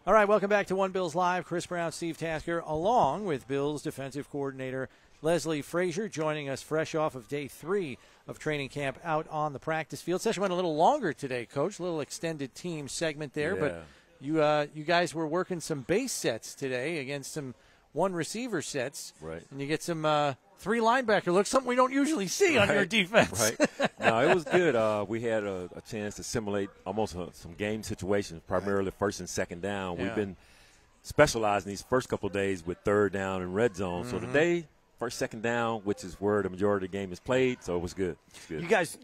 All right, welcome back to One Bills Live. Chris Brown, Steve Tasker, along with Bills defensive coordinator Leslie Frazier, joining us fresh off of day 3 of training camp out on the practice field. Session went a little longer today, Coach. A little extended team segment there, but you guys were working some base sets today against some one receiver sets, right? And you get some 3 linebacker looks, something we don't usually see on your defense. Right. No, it was good. We had a chance to simulate almost some game situations, primarily first and second down. Yeah. We've been specializing these first couple of days with third down and red zone. So today, first, second down, which is where the majority of the game is played, so it was good. You guys,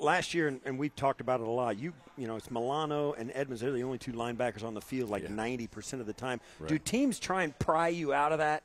last year, and we've talked about it a lot, you know, it's Milano and Edmonds. They're the only 2 linebackers on the field 90% of the time. Right. Do teams try and pry you out of that?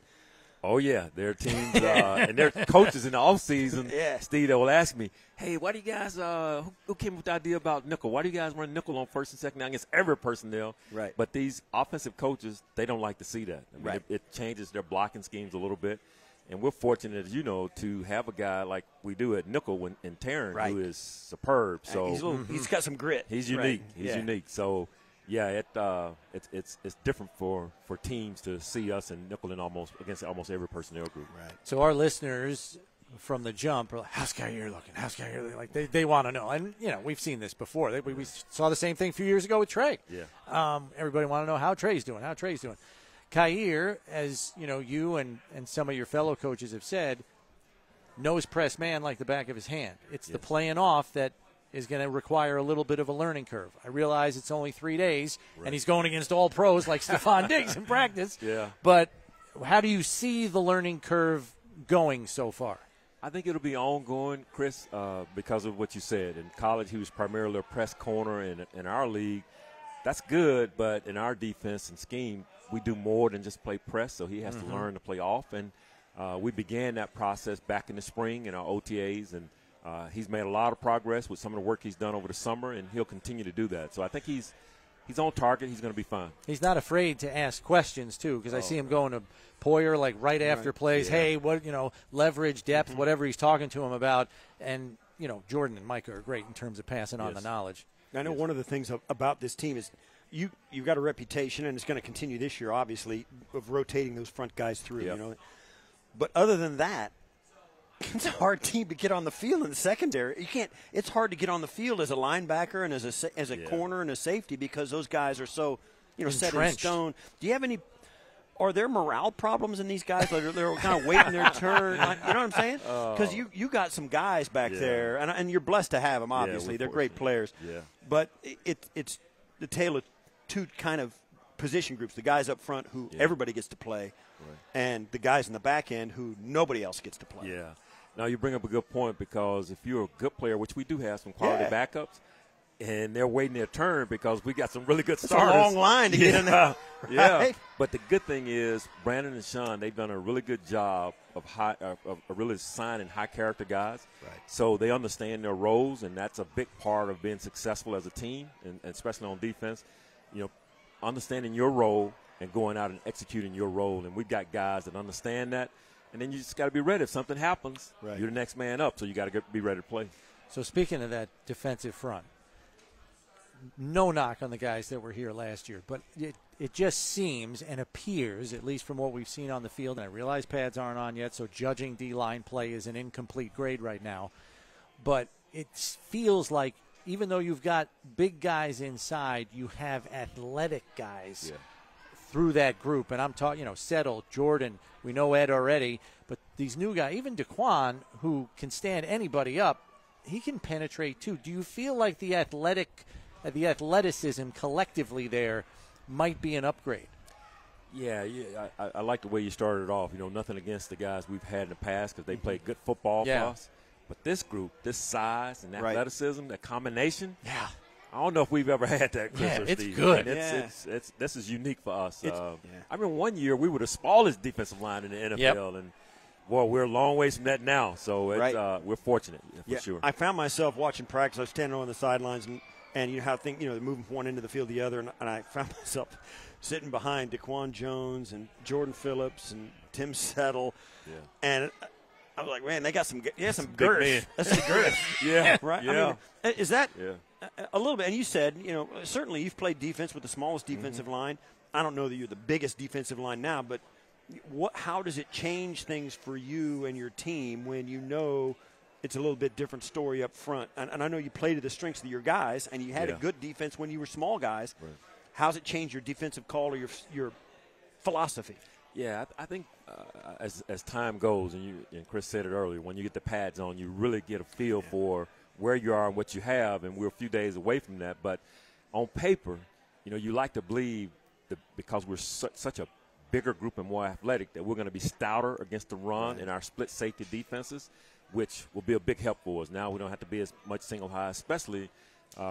Oh, yeah. There are teams and their coaches in the offseason, Steve, that will ask me, hey, why do you guys who came up with the idea about nickel? Why do you guys run nickel on first and second down against every personnel? Right. But these offensive coaches, they don't like to see that. I mean, right. It changes their blocking schemes a little bit. And we're fortunate, as you know, to have a guy like we do at nickel in Taryn who is superb. So he's got some grit. He's unique. He's unique. So, yeah, it's different for teams to see us in nickel and against almost every personnel group. Right. So our listeners from the jump are like, how's Kaiir looking? How's Kaiir looking? Like they want to know. And, you know, we've seen this before. We saw the same thing a few years ago with Trey. Yeah. Everybody want to know how Trey's doing, Kaiir, as you know, you and some of your fellow coaches have said, knows press man like the back of his hand. It's the playing off that is going to require a little bit of a learning curve. I realize it's only 3 days, and he's going against all pros like Stephon Diggs in practice. Yeah. But how do you see the learning curve going so far? I think it'll be ongoing, Chris, because of what you said. In college, he was primarily a press corner. In our league, that's good, but in our defense and scheme, we do more than just play press, so he has to learn to play off. And we began that process back in the spring in our OTAs, and he's made a lot of progress with some of the work he's done over the summer, and he'll continue to do that. So I think he's on target. He's going to be fine. He's not afraid to ask questions, too, because I see him going to Poyer like right after plays. Yeah. Hey, what, leverage, depth, whatever he's talking to him about. And, Jordan and Micah are great in terms of passing on the knowledge. I know one of the things about this team is you've got a reputation, and it's going to continue this year, obviously, of rotating those front guys through. But other than that, it's a hard team to get on the field in the secondary. It's hard to get on the field as a linebacker and as a corner and a safety because those guys are so set in stone. Do you have any? Are there morale problems in these guys? They're kind of waiting their turn. You know what I'm saying? Because you got some guys back there, and you're blessed to have them. Obviously, they're great players. Yeah. But it's the tale of 2 kind of position groups: the guys up front who everybody gets to play, and the guys in the back end who nobody else gets to play. Yeah. Now, you bring up a good point because if you're a good player, which we do have some quality backups, and they're waiting their turn because we got some really good starters. It's a long line to get in there. Yeah. But the good thing is Brandon and Sean, they've done a really good job of really signing high-character guys. Right. So they understand their roles, and that's a big part of being successful as a team, and especially on defense. Understanding your role and going out and executing your role. And we've got guys that understand that. And then you just got to be ready. If something happens, you're the next man up, so you got to be ready to play. So speaking of that defensive front, no knock on the guys that were here last year, but it just seems and appears, at least from what we've seen on the field, and I realize pads aren't on yet, so judging D-line play is an incomplete grade right now, but it feels like even though you've got big guys inside, you have athletic guys through that group. And I'm talking, Settle, Jordan, we know Ed already, but these new guys, even Daquan, who can stand anybody up, he can penetrate too. Do you feel like the athleticism collectively there might be an upgrade? Yeah, I like the way you started off. Nothing against the guys we've had in the past because they played good football for us. But this group, this size and athleticism, that combination, I don't know if we've ever had that. Yeah, it's good. This is unique for us. I remember one year we were the smallest defensive line in the NFL, and boy, we're a long ways from that now. So we're fortunate for sure. I found myself watching practice. I was standing on the sidelines, and how they're moving from one end of the field to the other, and I found myself sitting behind Daquan Jones and Jordan Phillips and Tim Settle, and I was like, man, they got some girth. That's some girth. Right? Yeah. I mean, is that a little bit? And you said, certainly you've played defense with the smallest defensive line. I don't know that you're the biggest defensive line now, but how does it change things for you and your team when you know it's a little bit different story up front? And I know you play to the strengths of your guys, and you had a good defense when you were small guys. Right. How's it change your defensive call or your philosophy? Yeah, I think as time goes, and Chris said it earlier, when you get the pads on, you really get a feel for where you are and what you have, and we're a few days away from that. But on paper, you like to believe that because we're such a bigger group and more athletic that we're going to be stouter against the run in our split safety defenses, which will be a big help for us. Now we don't have to be as much single high, especially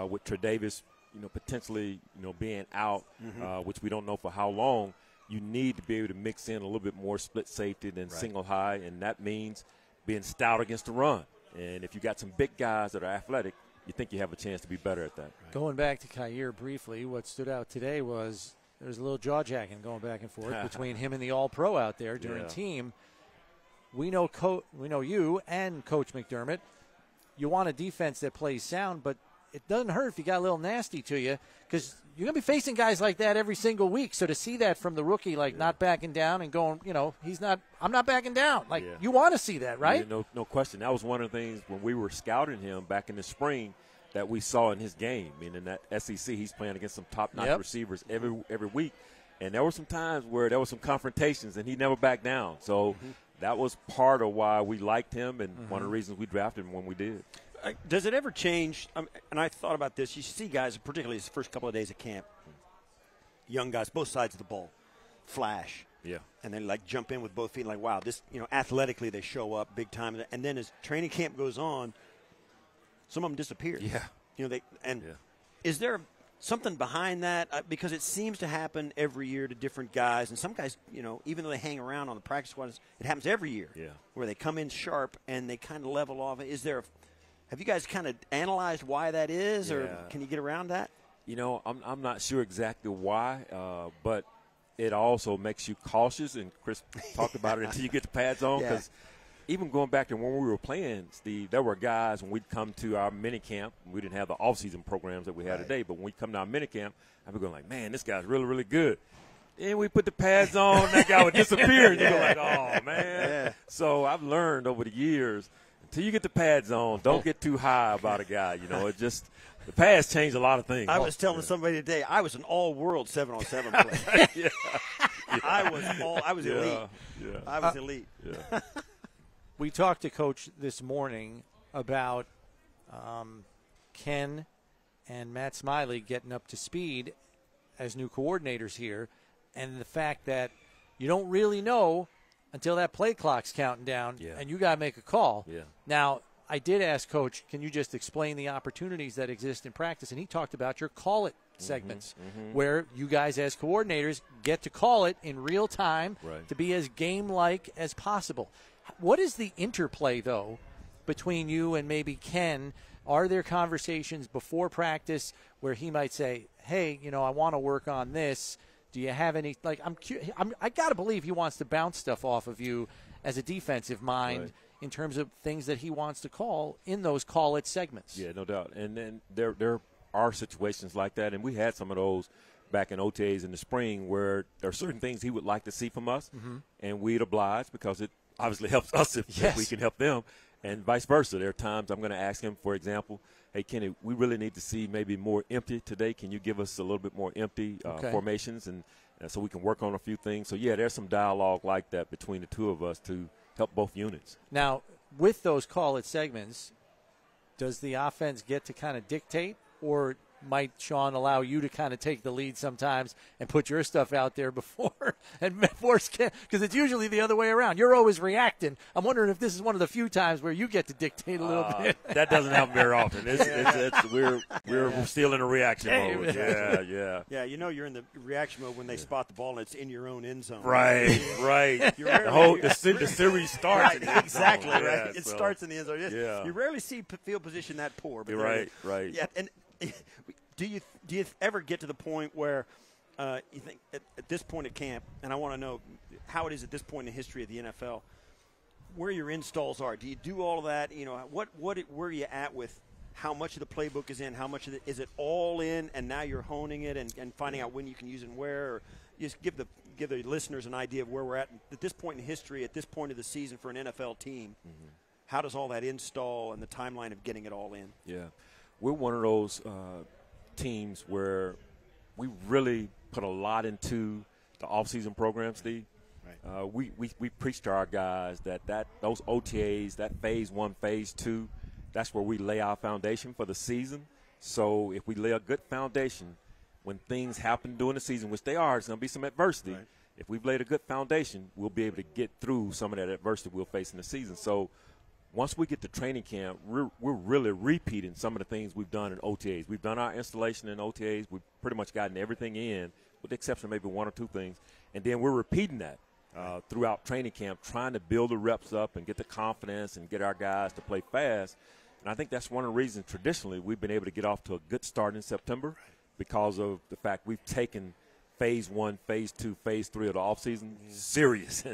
with Tre'Davious, potentially, being out, which we don't know for how long. You need to be able to mix in a little bit more split safety than single high, and that means being stout against the run. And if you got some big guys that are athletic, you think you have a chance to be better at that. Right? Going back to Kaiir briefly, what stood out today was there's a little jaw-jacking going back and forth between him and the All-Pro out there during team. We know you and Coach McDermott. You want a defense that plays sound, but it doesn't hurt if you got a little nasty to you because you're going to be facing guys like that every single week. So to see that from the rookie, not backing down and going, I'm not backing down. You want to see that, right? Yeah, no question. That was one of the things when we were scouting him back in the spring that we saw in his game. I mean, in that SEC, he's playing against some top-notch receivers every week. And there were some times where there were some confrontations, and he never backed down. So that was part of why we liked him and one of the reasons we drafted him when we did. Does it ever change? And I thought about this. You see guys, particularly his first couple of days of camp, young guys, both sides of the ball, flash. Yeah. And then, jump in with both feet, wow, this, athletically they show up big time. And then as training camp goes on, some of them disappear. Yeah. Is there something behind that? Because it seems to happen every year to different guys. And some guys, even though they hang around on the practice squads, it happens every year. Yeah. Where they come in sharp and they kind of level off. Have you guys kind of analyzed why that is, or can you get around that? I'm not sure exactly why, but it also makes you cautious. And Chris talked about it until you get the pads on. Because even going back to when we were playing, Steve, there were guys when we'd come to our mini camp. We didn't have the off-season programs that we have today, but when we come to our mini camp, I'd be going man, this guy's really, really good. And we put the pads on, that guy would disappear. And you go oh, man. Yeah. So I've learned over the years, until you get the pads on, don't get too high about a guy. It just the pads change a lot of things. I was telling somebody today, I was an all-world 7-on-7 player. I was elite. Yeah. I was elite. Yeah. We talked to Coach this morning about Ken and Matt Smiley getting up to speed as new coordinators here, and the fact that you don't really know until that play clock's counting down, and you got to make a call. Yeah. Now, I did ask Coach, can you just explain the opportunities that exist in practice? And he talked about your call-it segments, where you guys as coordinators get to call it in real time to be as game-like as possible. What is the interplay, though, between you and maybe Ken? Are there conversations before practice where he might say, hey, I want to work on this? Do you have any, I got to believe he wants to bounce stuff off of you as a defensive mind in terms of things that he wants to call in those call-it segments. Yeah, no doubt. And then there are situations like that, and we had some of those back in OTAs in the spring where there are certain things he would like to see from us, and we'd oblige because it obviously helps us if we can help them, and vice versa. There are times I'm going to ask him, for example, hey, Kenny, we really need to see maybe more empty today. Can you give us a little bit more empty formations and so we can work on a few things? So, there's some dialogue like that between the two of us to help both units. Now, with those call-it segments, does the offense get to kind of dictate, or might Sean allow you to kind of take the lead sometimes and put your stuff out there before and force Ken? Because it's usually the other way around. You're always reacting. I'm wondering if this is one of the few times where you get to dictate a little bit. That doesn't happen very often. We're still in a reaction mode. Yeah. Yeah, you're in the reaction mode when they spot the ball and it's in your own end zone. Right. The series starts in the end zone. Exactly, right. It starts in the end zone. Yeah. You rarely see field position that poor. But right. Yeah, and do you ever get to the point where you think at this point at camp, and I want to know how it is at this point in the history of the NFL, where your installs are? Do you do all of that? Where are you at with how much of the playbook is in? How much of it is it all in? And now you're honing it and finding out when you can use it and where. Or just give the listeners an idea of where we're at this point in history, at this point of the season for an NFL team. Mm-hmm. How does all that install and the timeline of getting it all in? Yeah, we're one of those teams where we really put a lot into the off-season program, Steve. Right. We preach to our guys that those OTAs, that phase 1, phase 2, that's where we lay our foundation for the season. So if we lay a good foundation, when things happen during the season, which they are, it's going to be some adversity. Right. If we've laid a good foundation, we'll be able to get through some of that adversity we'll face in the season. So once we get to training camp, we're really repeating some of the things we've done in OTAs. We've done our installation in OTAs. We've pretty much gotten everything in, with the exception of maybe 1 or 2 things. And then we're repeating that throughout training camp, trying to build the reps up and get the confidence and get our guys to play fast. And I think that's one of the reasons traditionally we've been able to get off to a good start in September because of the fact we've taken phase 1, phase 2, phase 3 of the offseason serious.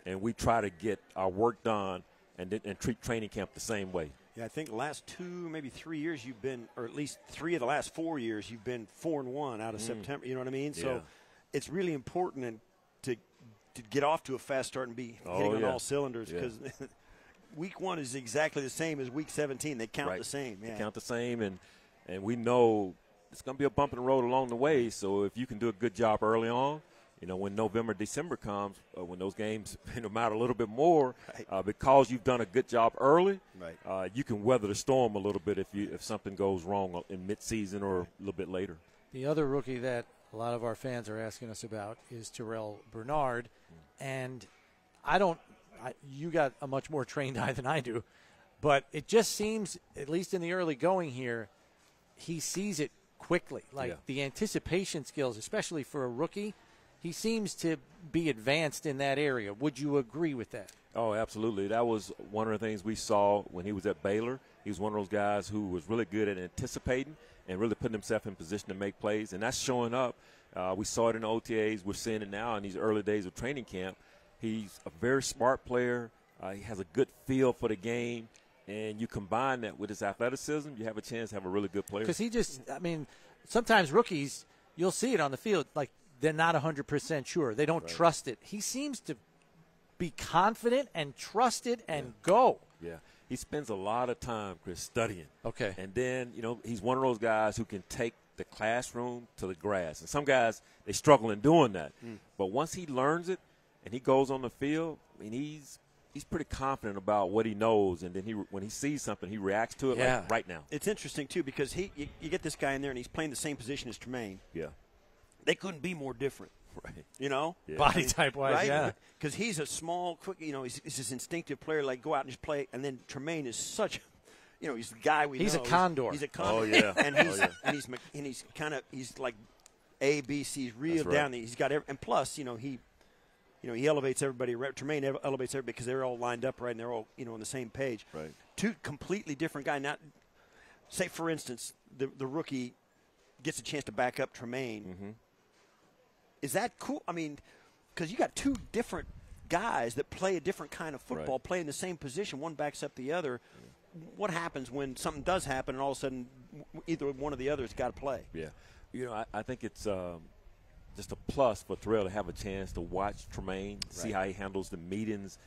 And we try to get our work done and treat training camp the same way. Yeah, I think the last 2, maybe 3 years you've been, or at least 3 of the last 4 years, you've been 4-1 out of September. You know what I mean? Yeah. So it's really important to get off to a fast start and be hitting on all cylinders because week 1 is exactly the same as week 17. They count the same. Yeah. They count the same, and we know it's going to be a bump in the road along the way. So if you can do a good job early on, when November, December comes, when those games matter a little bit more, because you've done a good job early, you can weather the storm a little bit if something goes wrong in midseason or a little bit later. The other rookie that a lot of our fans are asking us about is Terrel Bernard, and you got a much more trained eye than I do, but it just seems, at least in the early going here, he sees it quickly. The anticipation skills, especially for a rookie, he seems to be advanced in that area. Would you agree with that? Oh, absolutely. That was one of the things we saw when he was at Baylor. He was one of those guys who was really good at anticipating and really putting himself in position to make plays, and that's showing up. We saw it in the OTAs. We're seeing it now in these early days of training camp. He's a very smart player. He has a good feel for the game, and you combine that with his athleticism, you have a chance to have a really good player. Because sometimes rookies, you'll see it on the field, they're not 100% sure. They don't trust it. He seems to be confident and trust it and go. Yeah. He spends a lot of time, Chris, studying. Okay. And then, he's one of those guys who can take the classroom to the grass. And some guys, they struggle in doing that. But once he learns it and he goes on the field, he's pretty confident about what he knows. And then when he sees something, he reacts to it like right now. It's interesting, too, because you get this guy in there and he's playing the same position as Tremaine. Yeah. They couldn't be more different. Right. Yeah. Body type-wise, right? yeah. Because he's a small, quick, he's this instinctive player, go out and just play. And then Tremaine is such, he's the guy we know. He's a condor. He's a condor. Oh, yeah. and he's like A, B, C, he's real down there. He's got and plus, he elevates everybody. Tremaine elevates everybody because they're all lined up right and they're all, on the same page. Right. 2 completely different guys. Now, say, for instance, the rookie gets a chance to back up Tremaine. Mm-hmm. Is that cool? Because you got 2 different guys that play a different kind of football, play in the same position. One backs up the other. Yeah. What happens when something does happen and all of a sudden either one or the other has got to play? Yeah. I think it's just a plus for Terrell to have a chance to watch Tremaine, see how he handles the meetings,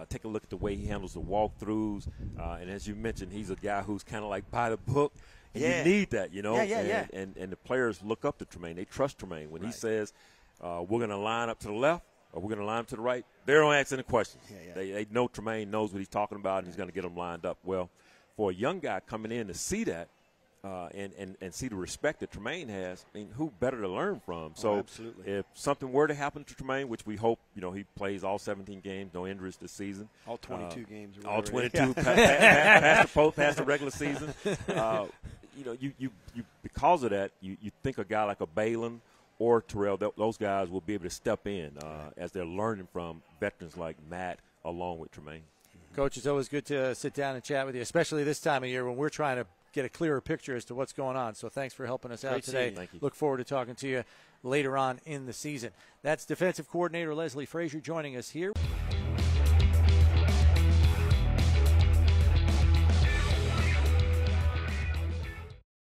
take a look at the way he handles the walkthroughs. And as you mentioned, he's a guy who's kind of like by the book. And you need that, And the players look up to Tremaine. They trust Tremaine. When he says, we're going to line up to the left or we're going to line up to the right, they don't ask any questions. They know Tremaine knows what he's talking about and he's going to get them lined up. Well, for a young guy coming in to see that and see the respect that Tremaine has, who better to learn from? So if something were to happen to Tremaine, which we hope, he plays all 17 games, no injuries this season. All 22 games. All 22 past the regular season. You because of that, you think a guy like a Balin or Terrell, those guys will be able to step in as they're learning from veterans like Matt along with Tremaine. Coach, it's always good to sit down and chat with you, especially this time of year when we're trying to get a clearer picture as to what's going on. So thanks for helping us out today. Thank you. Look forward to talking to you later on in the season. That's defensive coordinator Leslie Frazier joining us here.